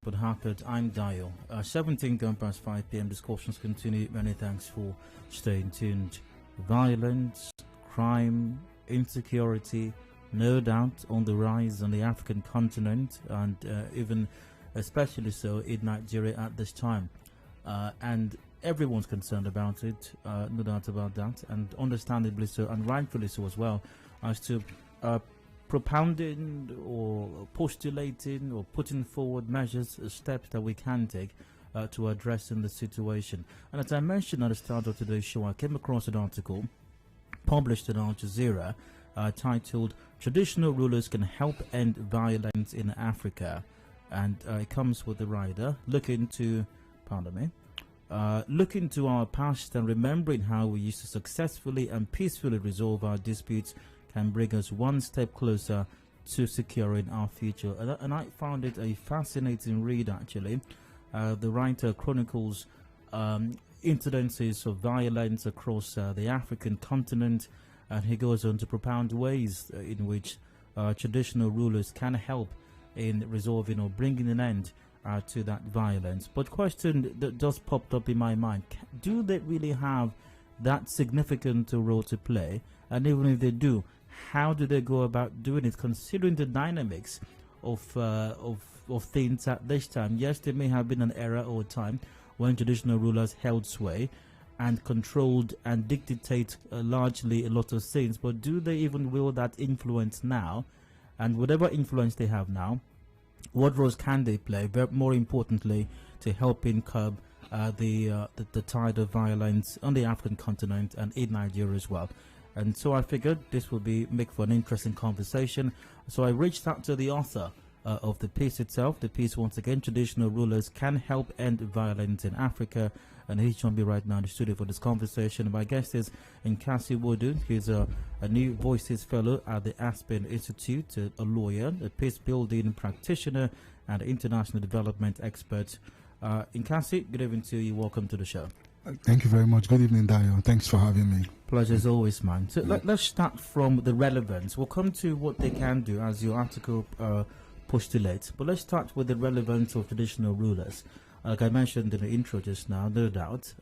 But Harcourt, I'm Dio. 17 gone past 5 p.m. Discussions continue. Many thanks for staying tuned. Violence, crime, insecurity, no doubt on the rise on the African continent, and even especially so in Nigeria at this time. And everyone's concerned about it, no doubt about that, and understandably so, and rightfully so as well, as to propounding or postulating or putting forward measures, steps that we can take to addressing the situation. And as I mentioned at the start of today's show, I came across an article published in Al Jazeera titled "Traditional Rulers Can Help End Violence in Africa," and it comes with the writer looking to our past and remembering how we used to successfully and peacefully resolve our disputes can bring us one step closer to securing our future. And I found it a fascinating read, actually. The writer chronicles incidences of violence across the African continent, and he goes on to propound ways in which traditional rulers can help in resolving or bringing an end to that violence. But question that just popped up in my mind, do they really have that significant role to play? And even if they do, how do they go about doing it, considering the dynamics of things at this time? Yes, there may have been an era or time when traditional rulers held sway and controlled and dictate largely a lot of things, but do they even wield that influence now? And whatever influence they have now, what roles can they play, but more importantly, to helping curb the tide of violence on the African continent and in Nigeria as well? And so I figured this would make for an interesting conversation. So I reached out to the author of the piece itself. The piece, once again, Traditional Rulers Can Help End Violence in Africa. And he's joined me right now in the studio for this conversation. My guest is Nkasi Wodu. He's a New Voices Fellow at the Aspen Institute, a lawyer, a Peacebuilding practitioner, and international development expert. Nkasi, good evening to you. Welcome to the show. Thank you very much. Good evening, Dio. Thanks for having me. Pleasure as always, man. So let's start from the relevance. We'll come to what they can do, as your article postulates. But let's start with the relevance of traditional rulers. Like I mentioned in the intro just now, no doubt,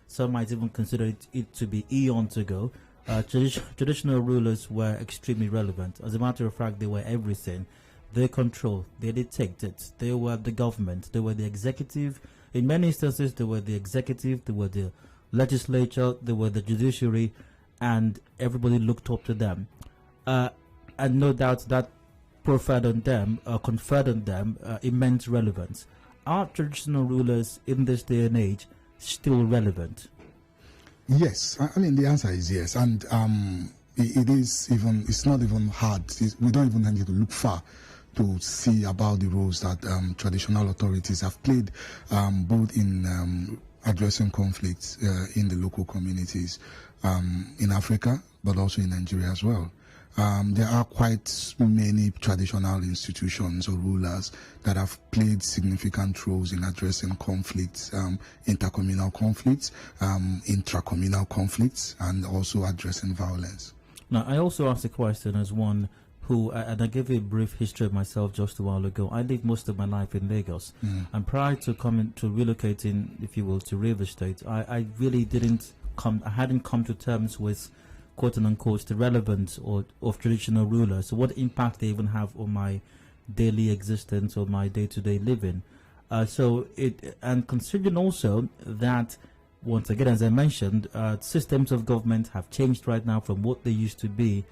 some might even consider it to be eons ago. Traditional rulers were extremely relevant. As a matter of fact, they were everything. They controlled, they dictated, they were the government, they were the executive. In many instances, they were the executive, they were the legislature, they were the judiciary, and everybody looked up to them. And no doubt that conferred on them immense relevance. Are traditional rulers in this day and age still relevant? Yes, I mean the answer is yes, and it's not even hard. We don't even need to look far to see about the roles that traditional authorities have played, both in addressing conflicts in the local communities in Africa, but also in Nigeria as well. There are quite many traditional institutions or rulers that have played significant roles in addressing conflicts, intercommunal conflicts, intracommunal conflicts, and also addressing violence. Now, I also asked a question as one who, and I gave you a brief history of myself just a while ago. I lived most of my life in Lagos, and prior to relocating, if you will, to River State, I really hadn't come to terms with, quote unquote, the relevance of traditional rulers, so what impact they even have on my daily existence or my day-to-day living. And considering also that, once again, as I mentioned, systems of government have changed right now from what they used to be.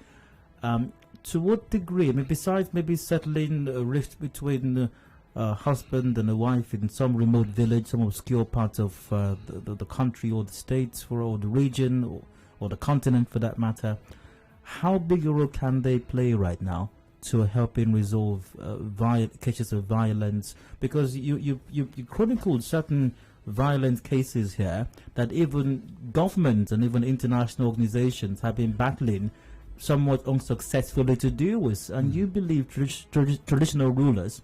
To what degree? I mean, besides maybe settling a rift between a husband and a wife in some remote village, some obscure part of the country or the states or the region or the continent for that matter, how big a role can they play right now to helping resolve cases of violence? Because you chronicled certain violent cases here that even governments and even international organizations have been battling somewhat unsuccessfully to deal with, and you believe traditional rulers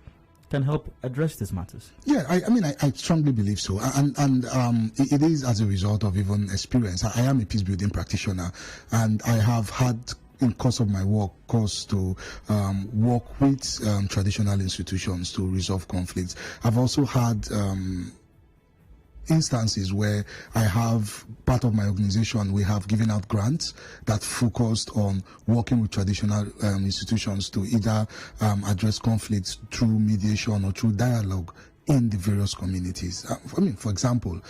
can help address these matters? Yeah, I strongly believe so, and it is as a result of even experience. I am a peacebuilding practitioner, and I have had in course of my work, to work with traditional institutions to resolve conflicts. I've also had instances where I have part of my organization, we have given out grants that focused on working with traditional institutions to either address conflicts through mediation or through dialogue in the various communities. For example,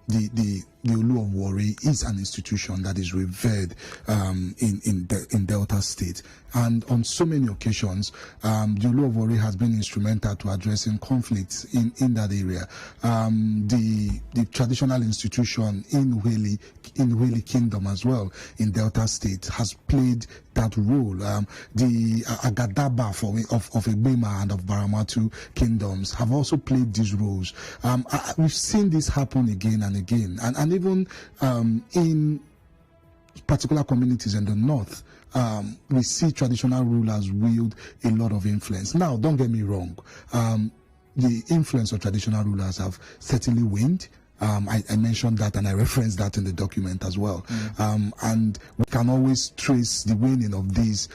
the Olu of Warri is an institution that is revered in Delta State, and on so many occasions, the Olu of Warri has been instrumental to addressing conflicts in that area. The traditional institution in Wele Kingdom as well in Delta State has played that role. The Agadaba of Egbema and of Baramatu kingdoms have also played these roles. We've seen this happen again and again, and even in particular communities in the north, we see traditional rulers wield a lot of influence. Now, don't get me wrong, the influence of traditional rulers have certainly waned. I mentioned that and I referenced that in the document as well. And we can always trace the waning of this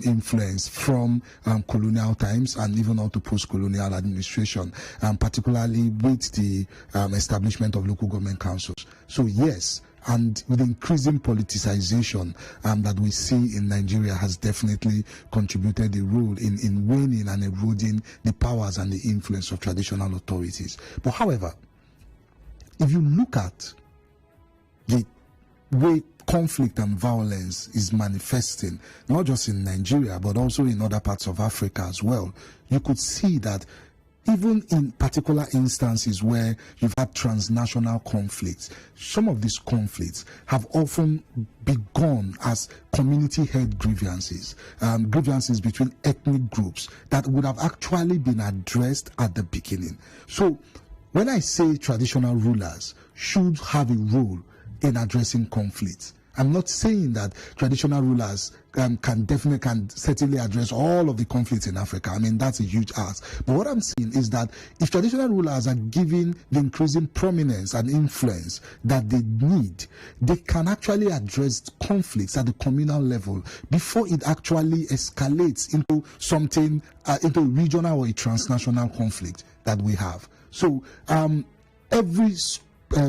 influence from colonial times and even on to post-colonial administration, particularly with the establishment of local government councils. So yes, and with increasing politicization that we see in Nigeria has definitely contributed a role in waning and eroding the powers and the influence of traditional authorities. But however, if you look at the way conflict and violence is manifesting, not just in Nigeria, but also in other parts of Africa as well, you could see that even in particular instances where you've had transnational conflicts, some of these conflicts have often begun as community-held grievances, grievances between ethnic groups that would have actually been addressed at the beginning. So when I say traditional rulers should have a role in addressing conflicts, I'm not saying that traditional rulers can certainly address all of the conflicts in Africa. I mean, that's a huge ask. But what I'm saying is that if traditional rulers are given the increasing prominence and influence that they need, they can actually address conflicts at the communal level before it actually escalates into something, into a regional or a transnational conflict that we have. So every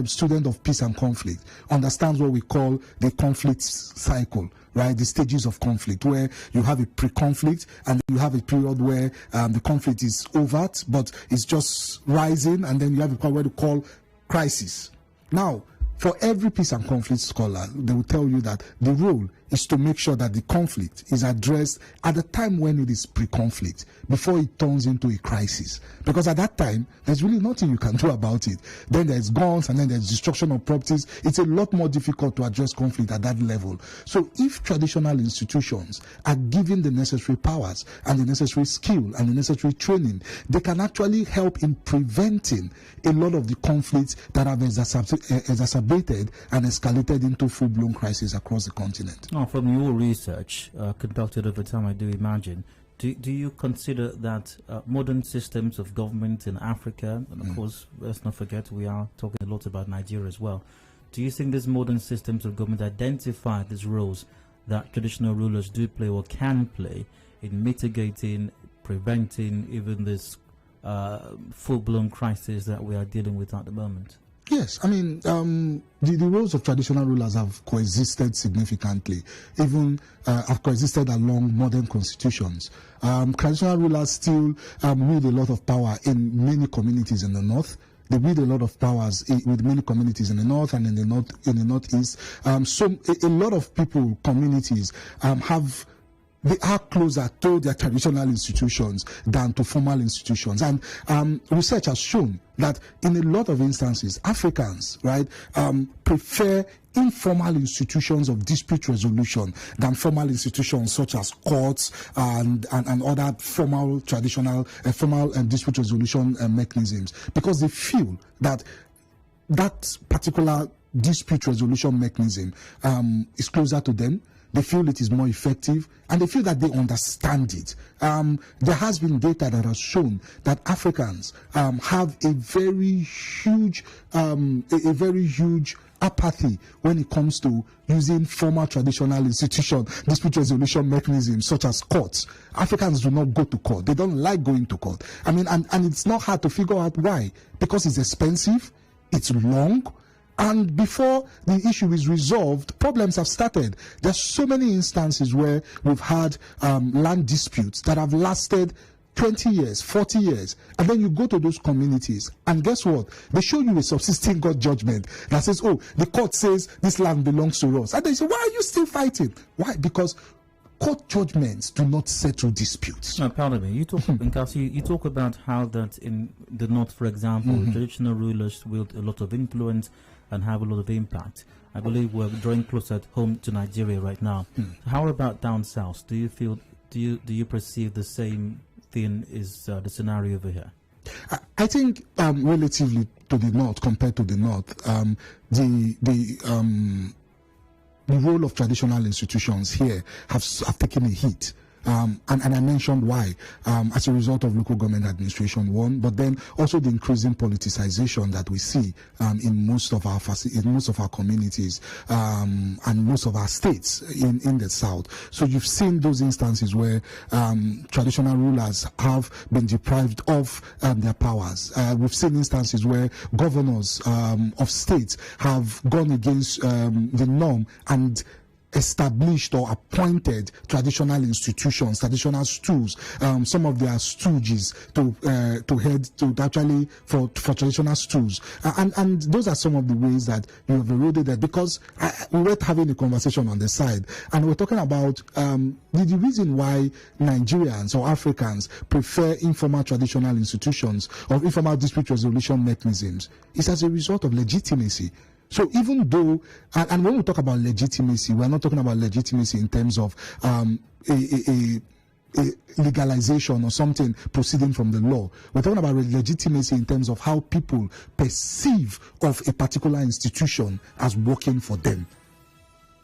student of peace and conflict understands what we call the conflict cycle, right? The stages of conflict, where you have a pre-conflict and then you have a period where the conflict is overt, but it's just rising, and then you have a part where you call crisis. Now, for every peace and conflict scholar, they will tell you that the role is to make sure that the conflict is addressed at the time when it is pre-conflict, before it turns into a crisis. Because at that time, there's really nothing you can do about it. Then there's guns, and then there's destruction of properties. It's a lot more difficult to address conflict at that level. So if traditional institutions are given the necessary powers and the necessary skill and the necessary training, they can actually help in preventing a lot of the conflicts that have exacerbated and escalated into full-blown crises across the continent. From your research conducted over time, I do imagine, do you consider that modern systems of government in Africa, and of course, let's not forget we are talking a lot about Nigeria as well, do you think these modern systems of government identify these roles that traditional rulers do play or can play in mitigating, preventing even this full-blown crisis that we are dealing with at the moment? Yes, I mean, the roles of traditional rulers have coexisted significantly, even have coexisted along modern constitutions. Traditional rulers still wield a lot of power in many communities in the north. They wield a lot of powers with many communities in the north and in the northeast. So a lot of people, communities, they are closer to their traditional institutions than to formal institutions. And research has shown that in a lot of instances, Africans, right, prefer informal institutions of dispute resolution than formal institutions such as courts and other formal traditional formal dispute resolution mechanisms, because they feel that that particular dispute resolution mechanism is closer to them. they feel it is more effective, and they feel that they understand it. There has been data that has shown that Africans have a very huge apathy when it comes to using formal traditional institution dispute resolution mechanisms such as courts. Africans do not go to court. They don't like going to court. I mean, and it's not hard to figure out why. Because it's expensive, it's long, and before the issue is resolved, problems have started. There's so many instances where we've had land disputes that have lasted 20 years, 40 years, and then you go to those communities, and guess what? They show you a subsisting court judgment that says, oh, the court says this land belongs to us. And they say, why are you still fighting? Why? Because court judgments do not settle disputes. No, pardon me. You talk, Nkasi, you talk about how that in the north, for example, traditional rulers wield a lot of influence and have a lot of impact. I believe we're drawing closer at home to Nigeria right now. How about down south? Do you feel? Do you perceive the same thing is the scenario over here? I think relatively to the north, compared to the north, the role of traditional institutions here have taken a hit. And I mentioned why, as a result of local government administration, one, but then also the increasing politicization that we see in most of our communities and most of our states in the south. So you've seen those instances where traditional rulers have been deprived of their powers. We've seen instances where governors of states have gone against the norm and established or appointed traditional institutions, traditional stools, some of their stooges to head to actually for traditional stools, and those are some of the ways that you have eroded it. Because we were having a conversation on the side, and we're talking about the reason why Nigerians or Africans prefer informal traditional institutions or informal dispute resolution mechanisms is as a result of legitimacy. So even though, and when we talk about legitimacy, we're not talking about legitimacy in terms of a legalization or something proceeding from the law. We're talking about legitimacy in terms of how people perceive of a particular institution as working for them.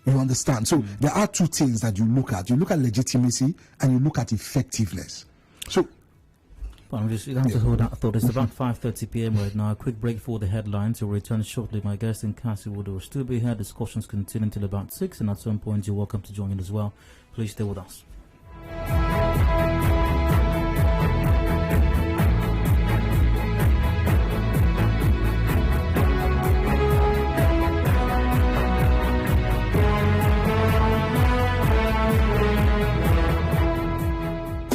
You understand? So there are two things that you look at. You look at legitimacy and you look at effectiveness. So I'm just going to hold that thought. It's about 5:30 p.m. right now. A quick break for the headlines. We'll return shortly. My guest Nkasi Wodu will still be here. Discussions continue until about 6, and at some point you're welcome to join in as well. Please stay with us.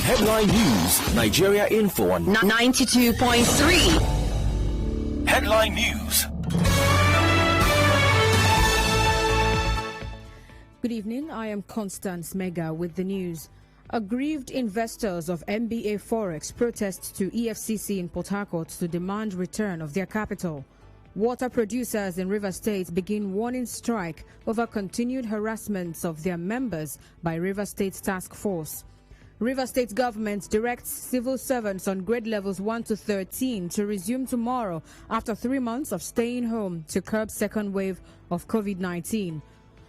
Headline News, Nigeria Info on 92.3. Headline News. Good evening, I am Constance Mega with the news. Aggrieved investors of MBA Forex protest to EFCC in Port Harcourt to demand return of their capital. Water producers in Rivers State begin warning strike over continued harassments of their members by Rivers State Task Force. Rivers State government directs civil servants on grade levels 1 to 13 to resume tomorrow after 3 months of staying home to curb second wave of COVID-19.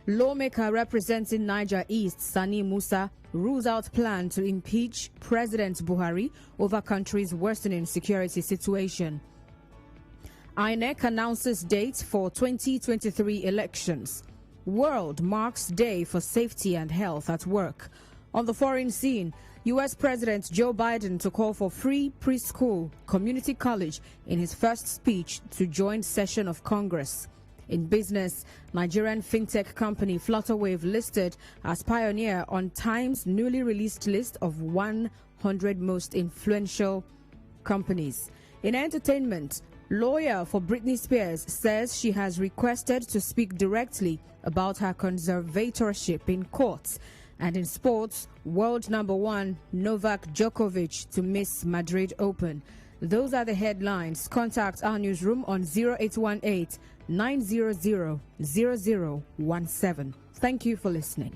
Lawmaker representing Niger East, Sani Musa, rules out plan to impeach President Buhari over country's worsening security situation. INEC announces dates for 2023 elections. World marks Day for Safety and Health at Work. On the foreign scene, U.S. President Joe Biden to call for free preschool community college in his first speech to joint session of Congress. In business, Nigerian fintech company Flutterwave listed as pioneer on Time's newly released list of 100 most influential companies. In entertainment, lawyer for Britney Spears says she has requested to speak directly about her conservatorship in court. And in sports, world number 1 Novak Djokovic to miss Madrid Open. Those are the headlines. Contact our newsroom on 0818 900 0017. Thank you for listening.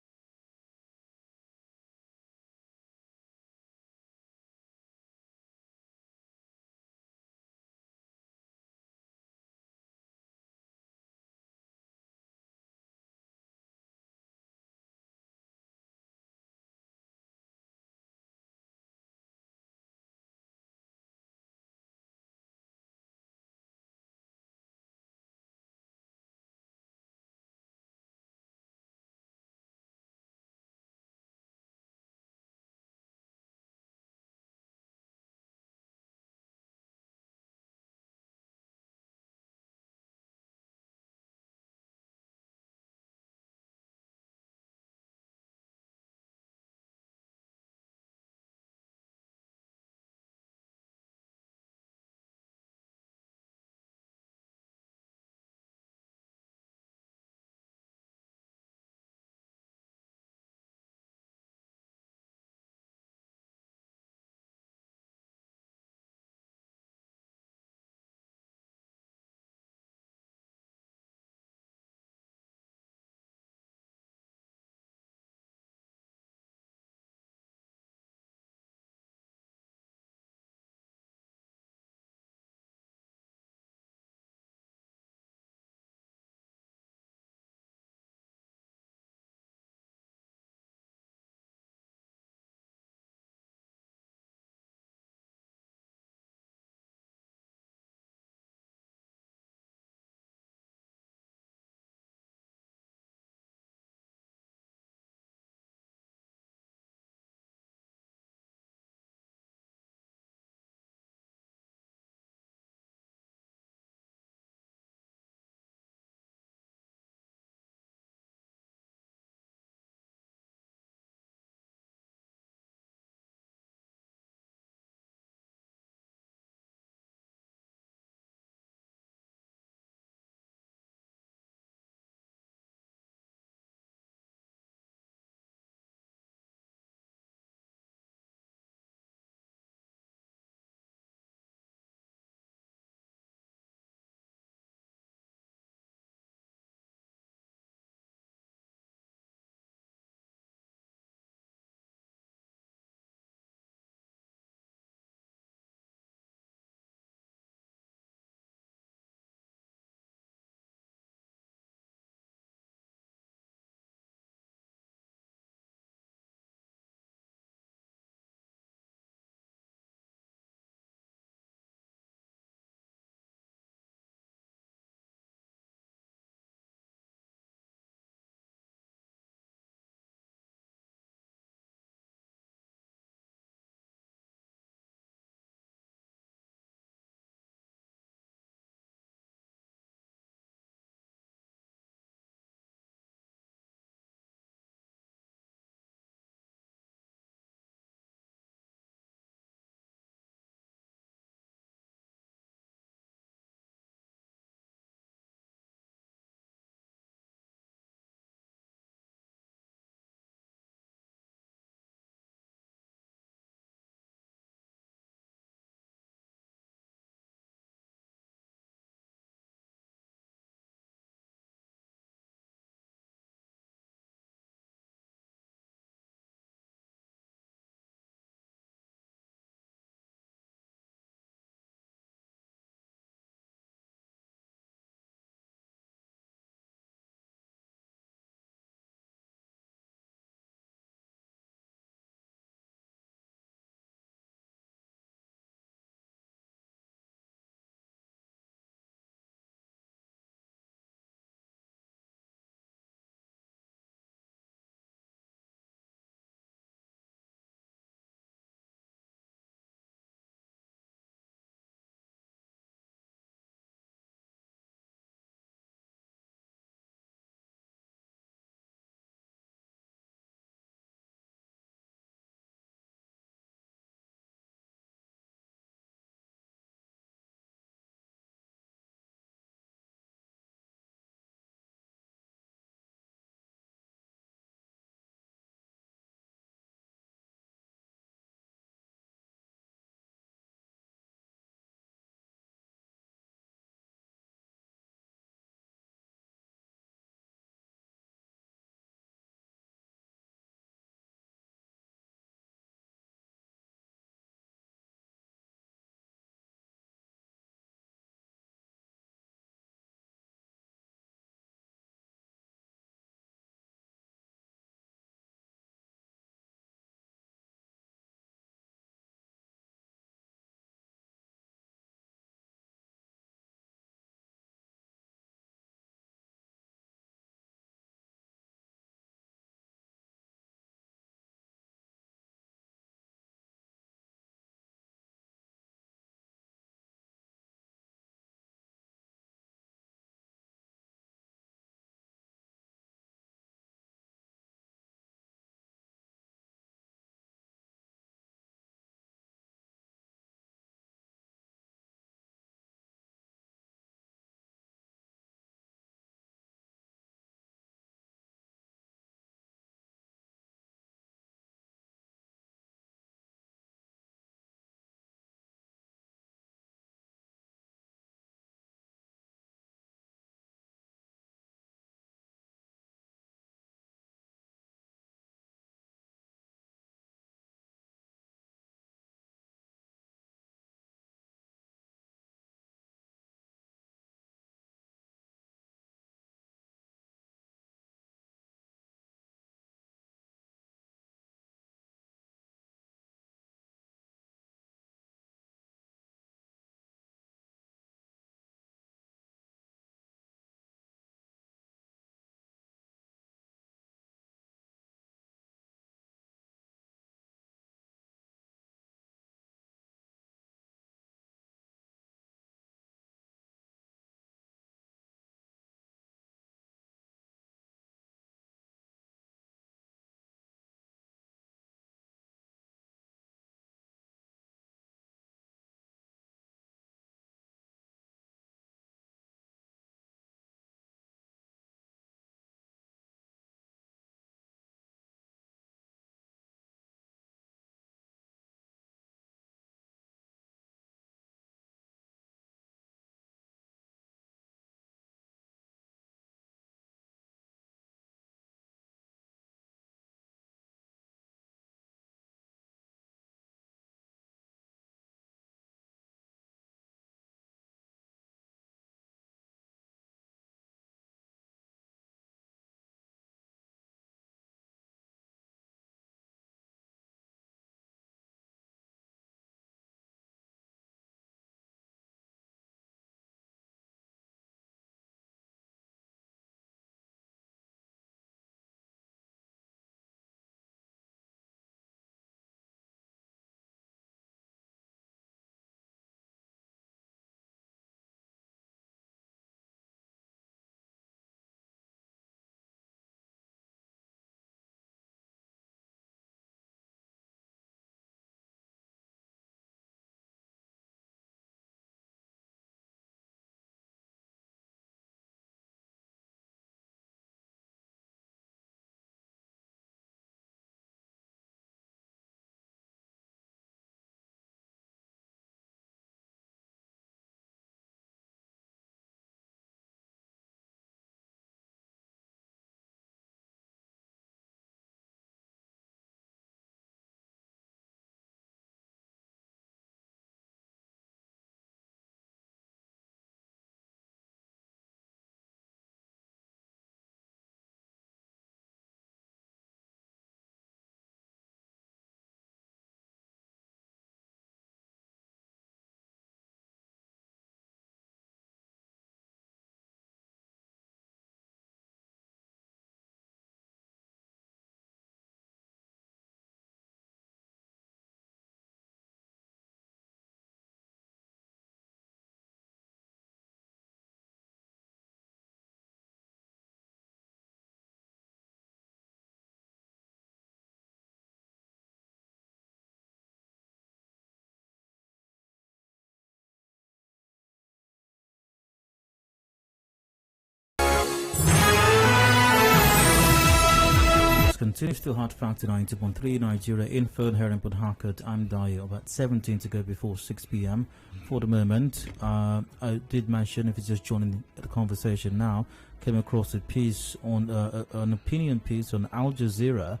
tuning to Hard Factor 90.3 Nigeria Info here in Port Harcourt. I'm Dayo. About 17 to go before 6 p.m. For the moment, I did mention, if you're just joining the conversation now, came across a piece on an opinion piece on Al Jazeera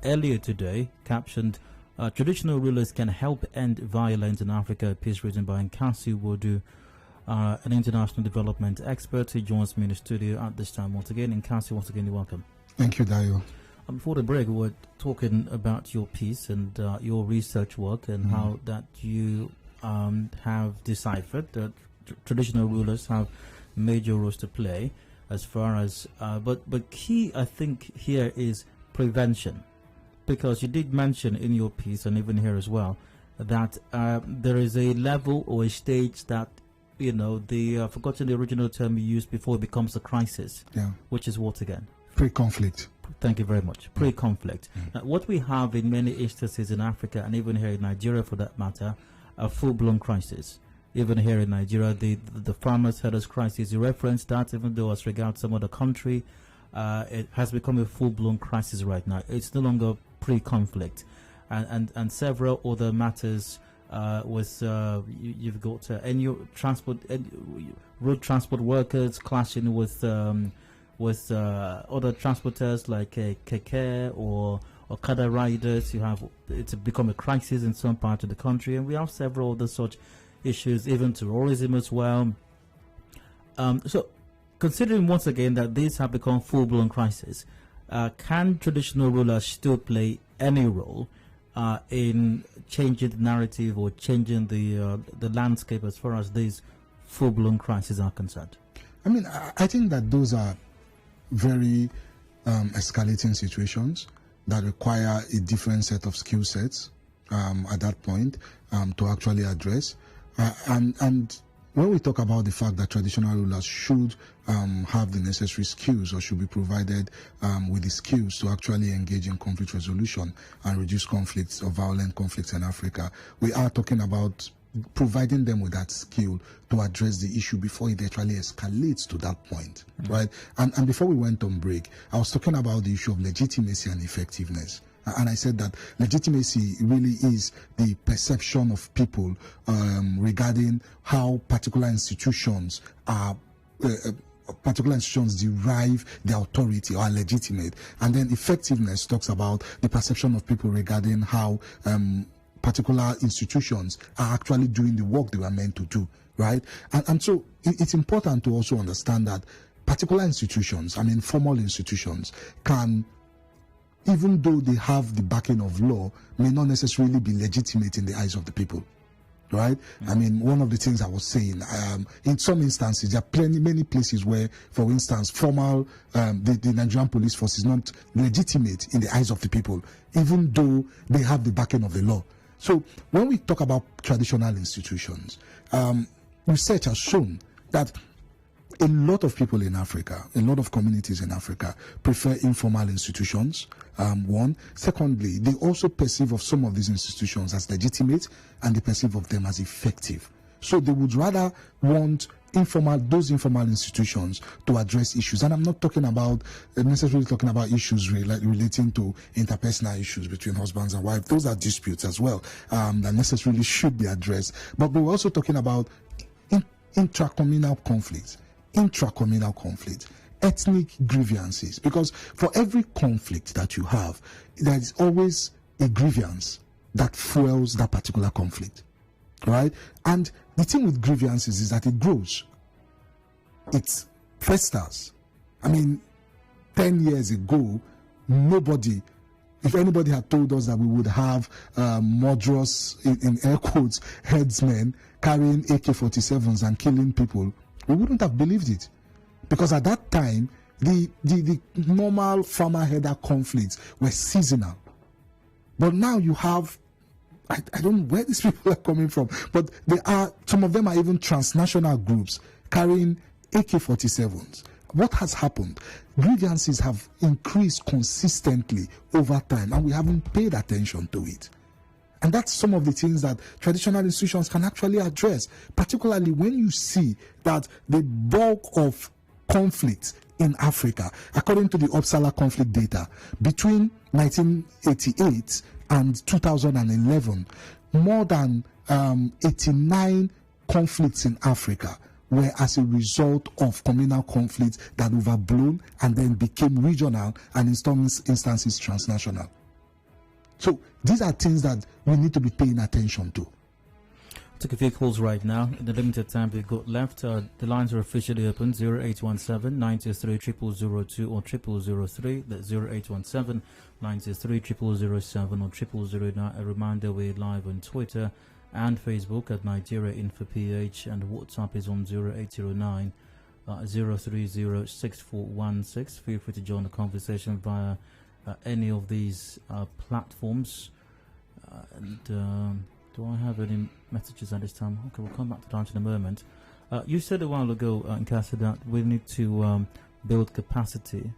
earlier today, captioned "Traditional Rulers Can Help End Violence in Africa." A piece written by Nkasi, Wodu, an international development expert. He joins me in the studio at this time once again. Nkasi, once again, you're welcome. Thank you, Dayo. Before the break, we were talking about your piece and your research work and how that you have deciphered that traditional rulers have major roles to play as far as but key, I think, here is prevention, because you did mention in your piece and even here as well that there is a level or a stage that, you know, I've forgotten the original term you used before, it becomes a crisis, which is what again? Pre-conflict. Thank you very much. Pre-conflict. Now, what we have in many instances in Africa and even here in Nigeria for that matter, a full-blown crisis. Even here in Nigeria, the farmers' herders crisis, you referenced that, even though as regards some other country, it has become a full-blown crisis right now. It's no longer pre-conflict. And several other matters with you've got road transport workers clashing with other transporters like keke or Okada riders. It's become a crisis in some part of the country, and we have several other such issues, even terrorism as well. So, considering once again that these have become full-blown crises, can traditional rulers still play any role in changing the narrative or changing the landscape as far as these full-blown crises are concerned? I mean, I think that those are very escalating situations that require a different set of skill sets at that point to actually address. And when we talk about the fact that traditional rulers should have the necessary skills or should be provided with the skills to actually engage in conflict resolution and reduce conflicts or violent conflicts in Africa, we are talking about providing them with that skill to address the issue before it actually escalates to that point, right? And before we went on break, I was talking about the issue of legitimacy and effectiveness. And I said that legitimacy really is the perception of people regarding how particular institutions derive their authority or are legitimate. And then effectiveness talks about the perception of people regarding how particular institutions are actually doing the work they were meant to do, right? And so it's important to also understand that particular institutions, I mean formal institutions, can, even though they have the backing of law, may not necessarily be legitimate in the eyes of the people, right? I mean, one of the things I was saying, in some instances, there are many places where, for instance, formal, the Nigerian police force is not legitimate in the eyes of the people, even though they have the backing of the law. So when we talk about traditional institutions, research has shown that a lot of people in Africa, a lot of communities in Africa prefer informal institutions, one. Secondly, they also perceive of some of these institutions as legitimate, and they perceive of them as effective. So they would rather want those informal institutions to address issues. And I'm not talking about necessarily talking about issues relating to interpersonal issues between husbands and wives. Those are disputes as well that necessarily should be addressed. But we're also talking about intracommunal conflicts, ethnic grievances. Because for every conflict that you have, there is always a grievance that fuels that particular conflict, right? And the thing with grievances is that it grows. It festers. I mean, 10 years ago, if anybody had told us that we would have murderous, in air quotes, headsmen carrying AK-47s and killing people, we wouldn't have believed it. Because at that time, the normal farmer-herder conflicts were seasonal. But now you have, I don't know where these people are coming from, but some of them are even transnational groups carrying AK-47s. What has happened? Grievances have increased consistently over time, and we haven't paid attention to it. And that's some of the things that traditional institutions can actually address, particularly when you see that the bulk of conflicts in Africa, according to the Uppsala conflict data, between 1988 and 2011, more than 89 conflicts in Africa were as a result of communal conflicts that overblown and then became regional and in some instances transnational. So these are things that we need to be paying attention to. Take a few calls right now. In the limited time we've got left, the lines are officially open: 0817 923 0002 or 0003. That's 0817 923 0007 or 0009. A reminder, we're live on Twitter and Facebook at Nigeria Info PH, and WhatsApp is on 0809 030 6416. Feel free to join the conversation via any of these platforms. Do I have any messages at this time? Okay, we'll come back to that in a moment. You said a while ago, Nkasi, that we need to build capacity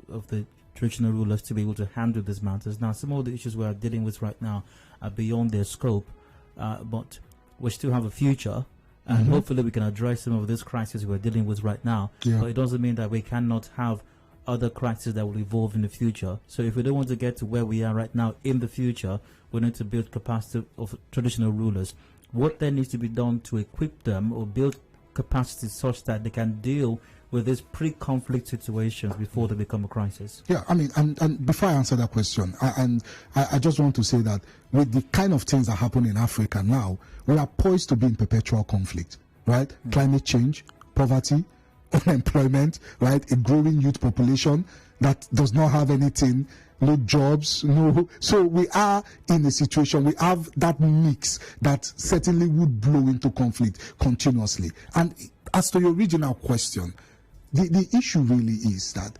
of the traditional rulers to be able to handle these matters. Now, some of the issues we are dealing with right now are beyond their scope, but we still have a future, and hopefully we can address some of these crises we're dealing with right now. Yeah. But it doesn't mean that we cannot have other crises that will evolve in the future. So if we don't want to get to where we are right now in the future, we need to build capacity of traditional rulers. What then needs to be done to equip them or build capacity such that they can deal with these pre-conflict situations before they become a crisis? Yeah, I mean, and before I answer that question, I just want to say that with the kind of things that happen in Africa now, we are poised to be in perpetual conflict, right? Climate change, poverty, unemployment, right? A growing youth population that does not have anything, no jobs, no. So we are in a situation, we have that mix that certainly would blow into conflict continuously. And as to your original question, the issue really is that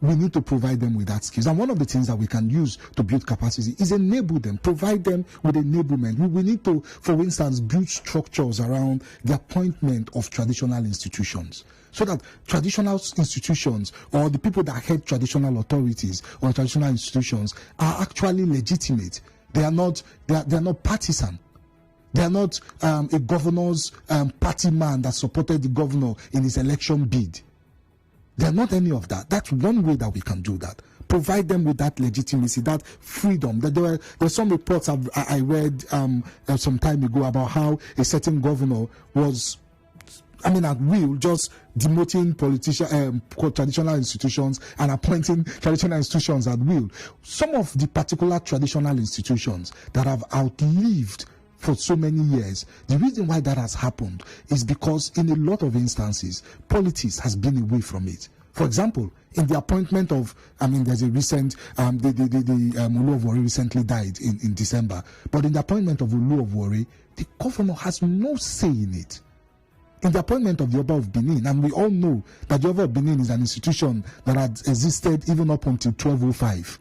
we need to provide them with that skills. And one of the things that we can use to build capacity is enable them, provide them with enablement. We need to, for instance, build structures around the appointment of traditional institutions, so that traditional institutions or the people that head traditional authorities or traditional institutions are actually legitimate. They are not partisan. They are not a governor's party man that supported the governor in his election bid. They are not any of that. That's one way that we can do that. Provide them with that legitimacy, that freedom. That there were some reports I read some time ago about how a certain governor was, at will, just demoting traditional institutions and appointing traditional institutions at will. Some of the particular traditional institutions that have outlived for so many years, the reason why that has happened is because in a lot of instances, politics has been away from it. For example, in the appointment of, there's a recent, Olu of Warri recently died in December, but in the appointment of Olu of Warri, the governor has no say in it. In the appointment of the Oba of Benin, and we all know that the Oba of Benin is an institution that had existed even up until 1205.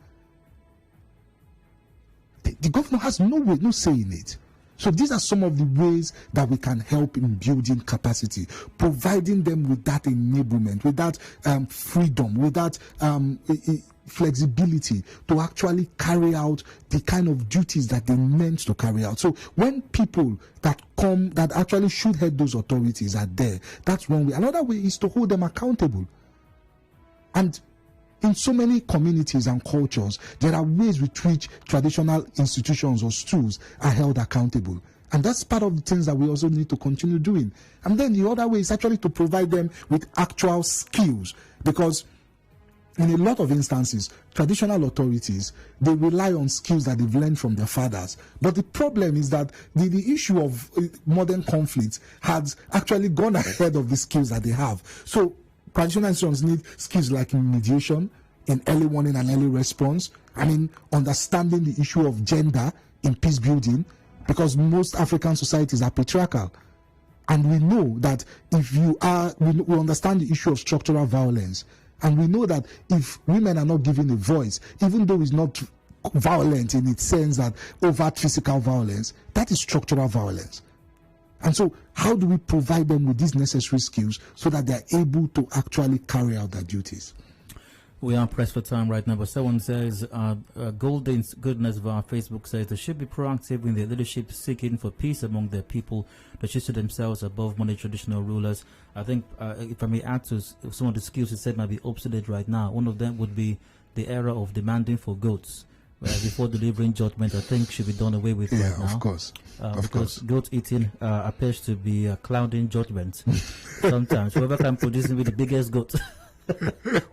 The governor has no say in it. So these are some of the ways that we can help in building capacity, providing them with that enablement, with that freedom, with that flexibility to actually carry out the kind of duties that they meant to carry out. So when people that come, that actually should head those authorities are there, that's one way. Another way is to hold them accountable. And in so many communities and cultures, there are ways with which traditional institutions or stools are held accountable. And that's part of the things that we also need to continue doing. And then the other way is actually to provide them with actual skills, because in a lot of instances, traditional authorities, they rely on skills that they've learned from their fathers. But the problem is that the issue of modern conflicts has actually gone ahead of the skills that they have. So traditional institutions need skills like in mediation, in early warning and early response. Understanding the issue of gender in peace building, because most African societies are patriarchal. And we know that we understand the issue of structural violence. And we know that if women are not given a voice, even though it's not violent in its sense that overt physical violence, that is structural violence. And so how do we provide them with these necessary skills so that they're able to actually carry out their duties? We are pressed for time right now, but someone says, Golden's Goodness via Facebook says they should be proactive in their leadership, seeking for peace among their people. They should see themselves above money traditional rulers. I think, if I may add to some of the skills you said might be obsolete right now, one of them would be the era of demanding for goats. Before delivering judgment, I think should be done away with right now. Of course. Because goat eating appears to be clouding judgment. Sometimes whoever can produce with the biggest goat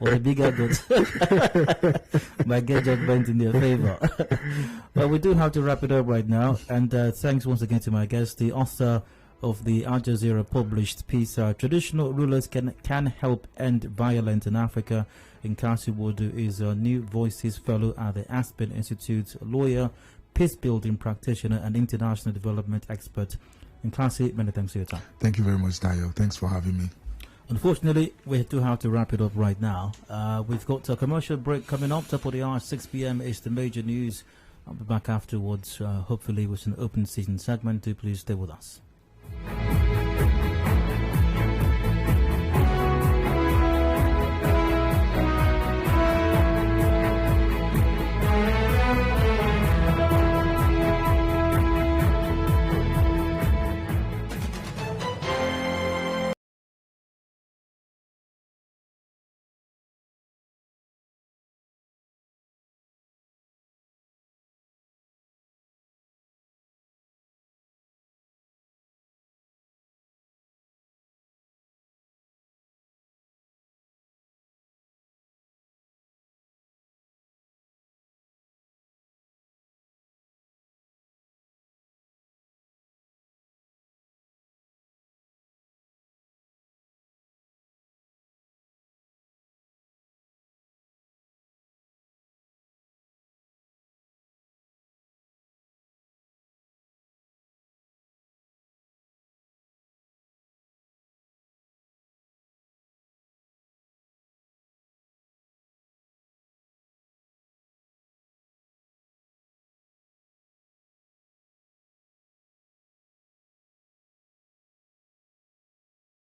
or the bigger goat might get judgment in their favor. But we do have to wrap it up right now. And thanks once again to my guest, the author of the Al Jazeera published piece, Traditional Rulers Can Help End Violence in Africa. Nkasi Wodu is a New Voices Fellow at the Aspen Institute, lawyer, peacebuilding practitioner, and international development expert. Nkasi, many thanks for your time. Thank you very much, Dayo. Thanks for having me. Unfortunately, we do have to wrap it up right now. We've got a commercial break coming up. Top of the hour, 6 p.m. is the major news. I'll be back afterwards, hopefully with an open season segment. Do please stay with us.